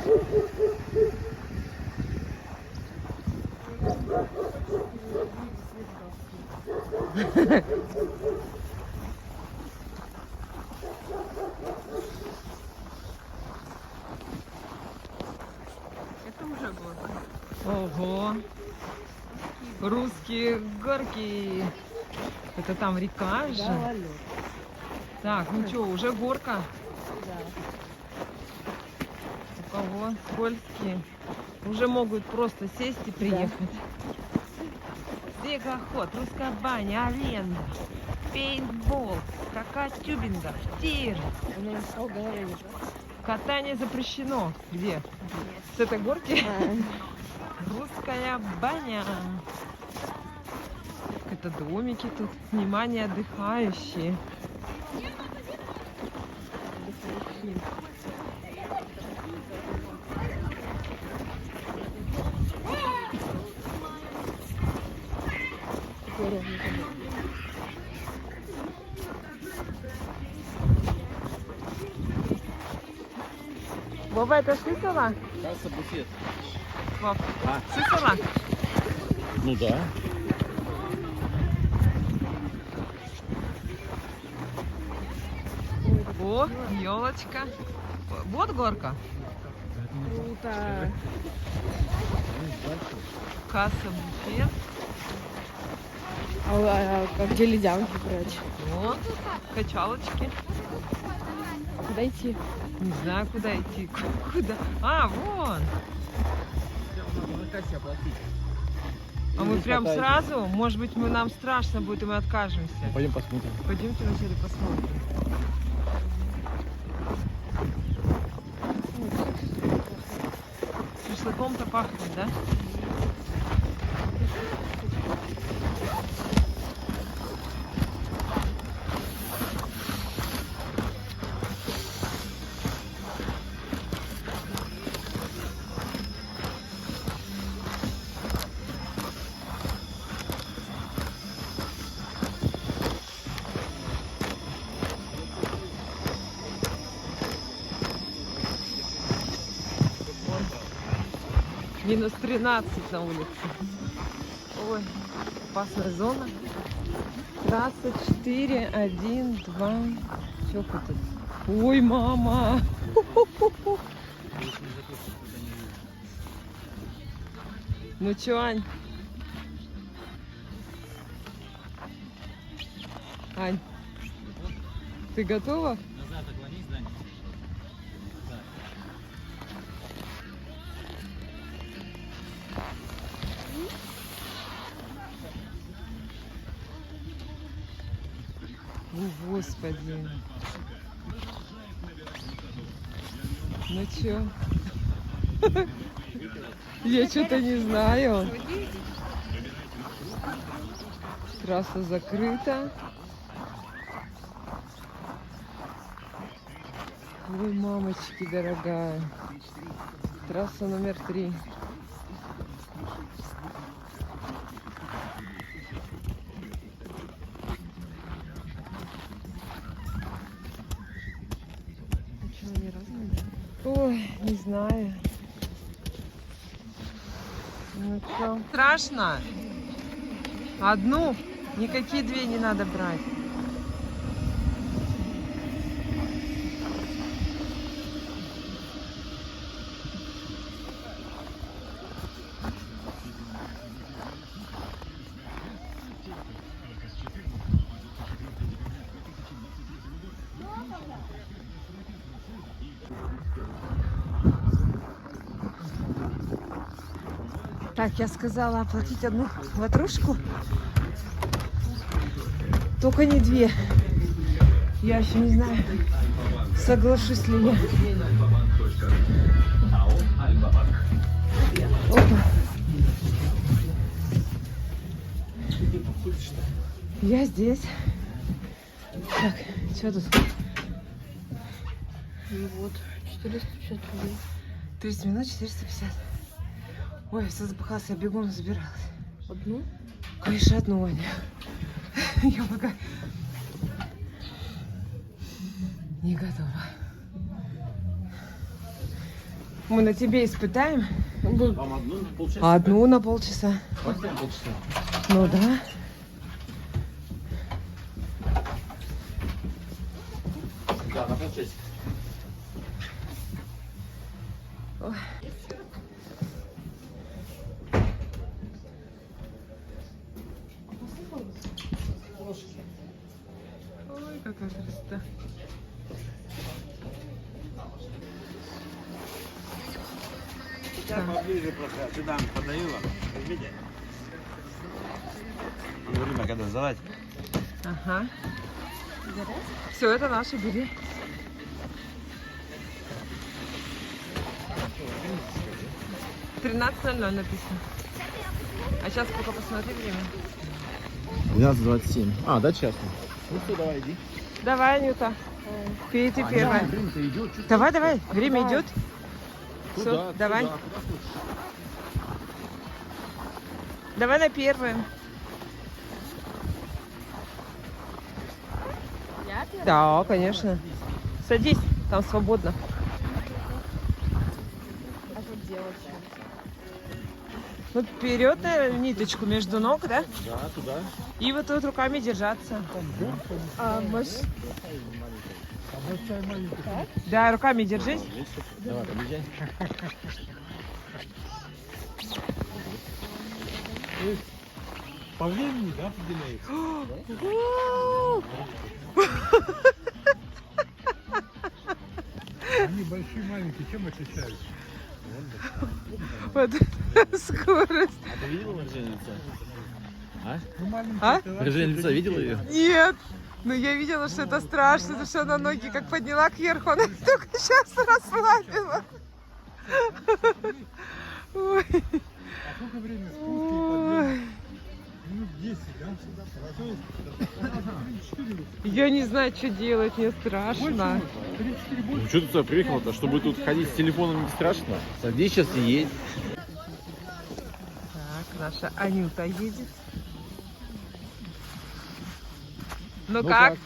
Это уже горка. Ого! Русские горки. Это там река же. Гололед. Так, ну что, уже горка. Да. У кого скользкие. Уже могут просто сесть и приехать. Снегоход, русская баня, аренда, пейнтбол, прокат тюбингов, тир. Он не стал говорить. Катание запрещено. Где? С этой горки? Русская баня. Это домики тут. Внимание, отдыхающие. Вова, это слышала? Касса, буфет. Вов, А. слышала? Ну да. О, елочка. Вот горка. Круто. Касса, буфет. А где ледянки брать? Вот, качалочки. Куда идти? Не знаю, куда идти. Куда? А, вон. На кассе оплатить. А мы прям сразу? Может быть, нам страшно будет, и мы откажемся. Пойдем посмотрим. Пойдемте вначале посмотрим. Шашлыком-то пахнет, да? Минус 13 на улице. Ой, опасная зона. Трасса 4, 1, 2. Что тут? Ой, мама! Ну чё, Ань? Ань, ты готова? Назад отклонись, Даня. О, Господи. Ну чё? Я что-то не знаю. Трасса закрыта. Ой, мамочки дорогая. Трасса номер 3. Ой, не знаю. Ну что? Страшно? Одну? Никакие две не надо брать. Так, я сказала оплатить одну ватрушку. Только не две. Я еще не знаю, соглашусь ли я. Опа. Я здесь. Так, что тут? Ну вот, 450 рублей. 30 минут 450. Ой, все запахалась, я бегом забиралась. Одну? Конечно, одну, Аня. Я пока не готова. Мы на тебе испытаем. Вам одну на полчаса? Одну на полчаса. Хватит полчаса. Ну да. Да, на полчасика. Ой, какая красота. Сейчас поближе просто сюда подаю вам. Видите? Время, когда сдавать. Ага. Все, это наше, бери. «13:00 написано. А сейчас пока посмотри время. 12:27. А, да, честно. Ну все, давай, иди. Давай, Анюта. Пейте первое. Время-то идет. Давай, давай. Время идет. Туда, Всё, давай. туда, куда хочешь. Давай на первое. Я первая? Да, конечно. Садись, там свободно. А что делать? Ну, вперед, наверное, ниточку между ног, да? Да, туда. И вот тут руками держаться. А, может... Да, руками держись. Давай, подъезжай. По времени, да, определяется? Они большие, маленькие, чем отличаются? Вот скорость. А ты видела выражение лица? А? Ну, маленькие, А? это Выражение лица видела ее? Нет. Ну, я видела, что это страшно, потому что она ноги как подняла кверху, она их только сейчас расслабила. Ой. А сколько времени спуски и подъем? Минут 10, да? Я не знаю, что делать, мне страшно. 3-4 больше. Ну что ты сюда приехала-то? Чтобы тут ходить с телефоном не страшно? Садись сейчас и едь. Так, наша Анюта едет. Ну Ну как?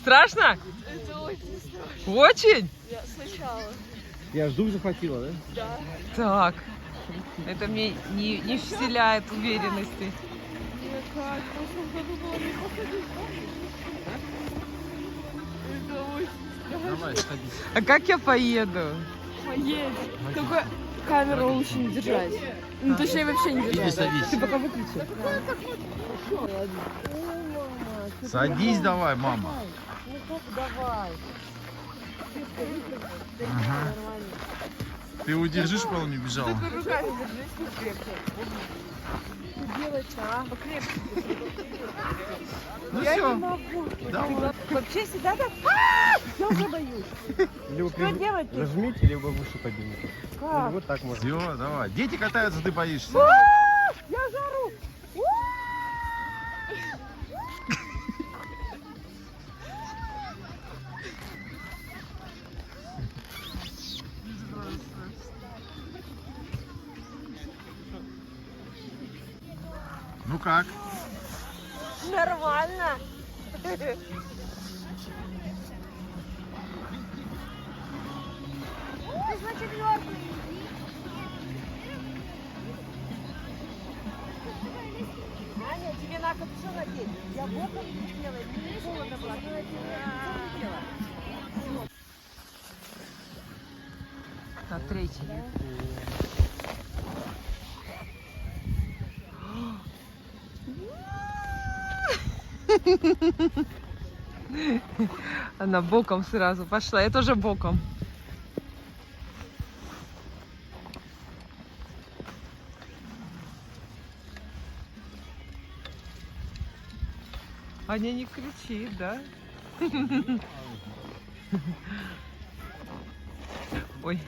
Страшно? Это очень страшно. Очень? Я сначала. Я ж дух захватила, да? Да. Так. Это мне не вселяет уверенности. Я как? В прошлом году было не походить. Это очень Давай, садись. А как я поеду? поедет. Только камеру лучше не держать. Ну, точнее, вообще не Иди держать. садись. Ты пока выключи. Садись давай, мама. Ну как давай? Ты удержишь, чтобы он не бежал? Только руками держись покрепче. Что делать-то, а? Покрепче. Ну Я не все. могу. Давай. Вообще всегда так. Я уже боюсь. Что делать-то? Нажмите, либо выше поднимите. Как? Вот так можно. Все, давай. Дети катаются, ты боишься. Я жару. Ну как? Нормально. Аня, тебе на капюшон одеть. Я боком делаю, мне холодно было. Что не делать? Так, третий. Она боком сразу пошла. Я тоже боком. Аня не кричит, да? Ой.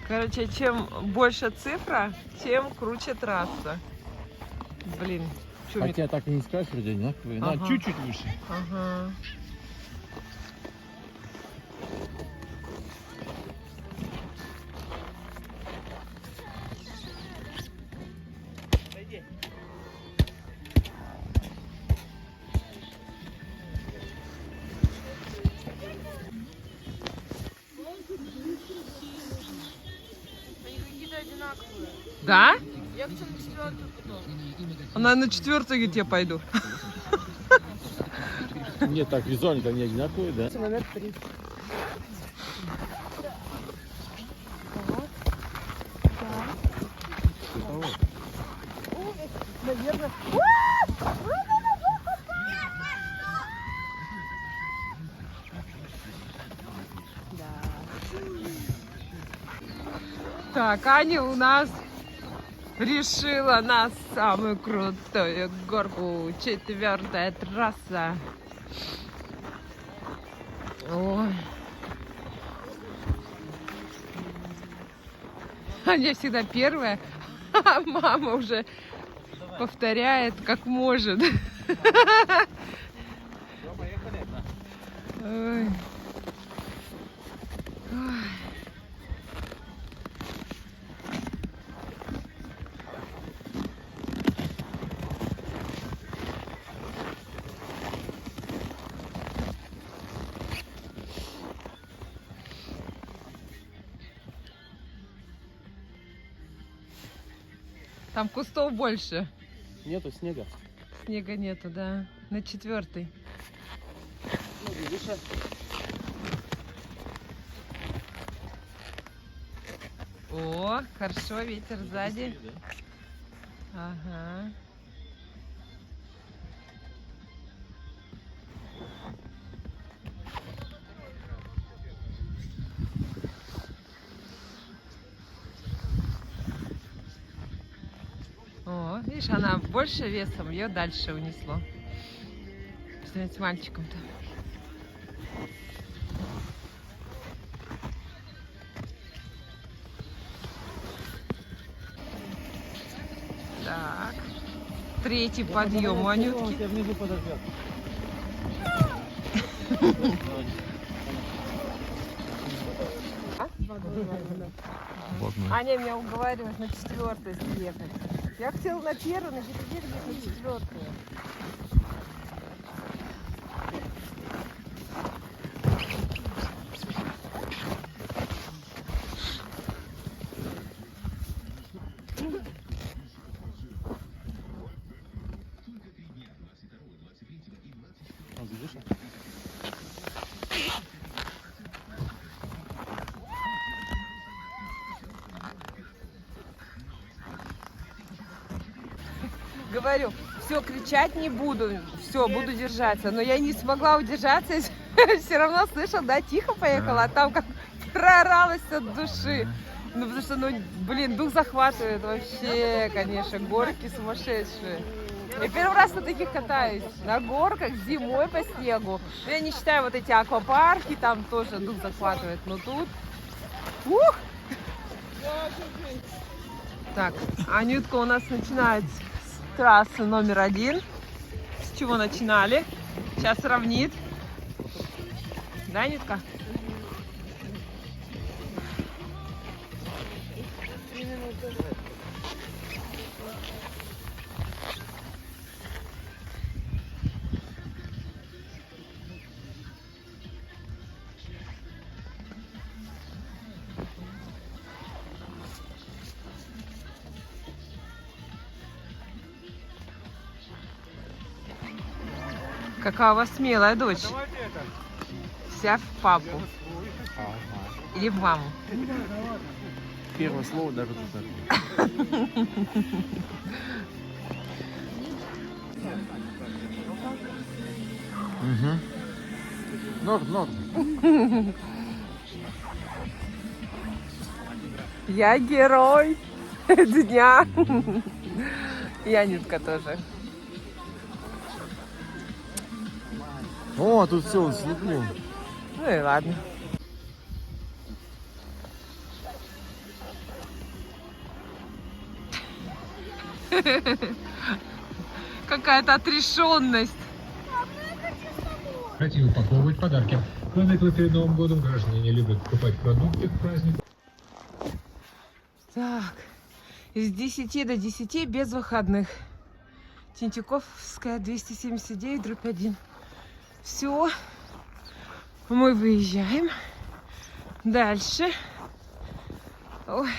Короче, чем больше цифра, тем круче трасса. Блин, чумик. Хотя так и не скажешь, вроде одинаковые. Ага. На, чуть-чуть выше. Ага. Да? Я хочу на 4-ю потом. Она на 4-ю, говорит, я пойду. Нет, так, визуально-то они одинаковые, да? Номер 3. Наверное. Так, Аня у нас решила на самую крутую горку. 4-я трасса. Ой. Аня всегда первая, а мама уже повторяет как может. Ой. Ой. Там кустов больше. Нету снега. Снега нету, да. На 4-й. О, хорошо, ветер сзади. Ага. О, видишь, она больше весом, ее дальше унесло. Посмотрите, с мальчиком-то. Так. 3-й подъем у Анютки. Тебя внизу подождет. Аня меня уговаривает на 4-й съехать. Я хотела на 1-ю, на 4-ю, на 4-ю. Говорю, все, кричать не буду, все, буду держаться. Но я не смогла удержаться, все равно слышал, да, тихо поехала, а там как прооралась от души. Ну, потому что, ну, блин, дух захватывает вообще, конечно, горки сумасшедшие. Я первый раз на таких катаюсь, на горках, зимой по снегу. Ну, я не считаю вот эти аквапарки, там тоже дух захватывает, но тут... Ух! Так, Анютка у нас начинает с трассы номер 1. С чего начинали? Сейчас сравнит. Да, Анютка? Какая у вас смелая дочь. Вся в папу. Или в маму. Первое слово даже тут. Угу. Норм. Я герой дня. И Анютка тоже. О, тут все, он снегу. Ну и ладно. Какая-то отрешенность. Хотим упаковывать подарки. Кроме перед Новым годом граждане не любят покупать продукты к празднику. Так, с 10 до 10 без выходных. Тинтюковская, 279/1. Все, мы выезжаем. Дальше. Ой.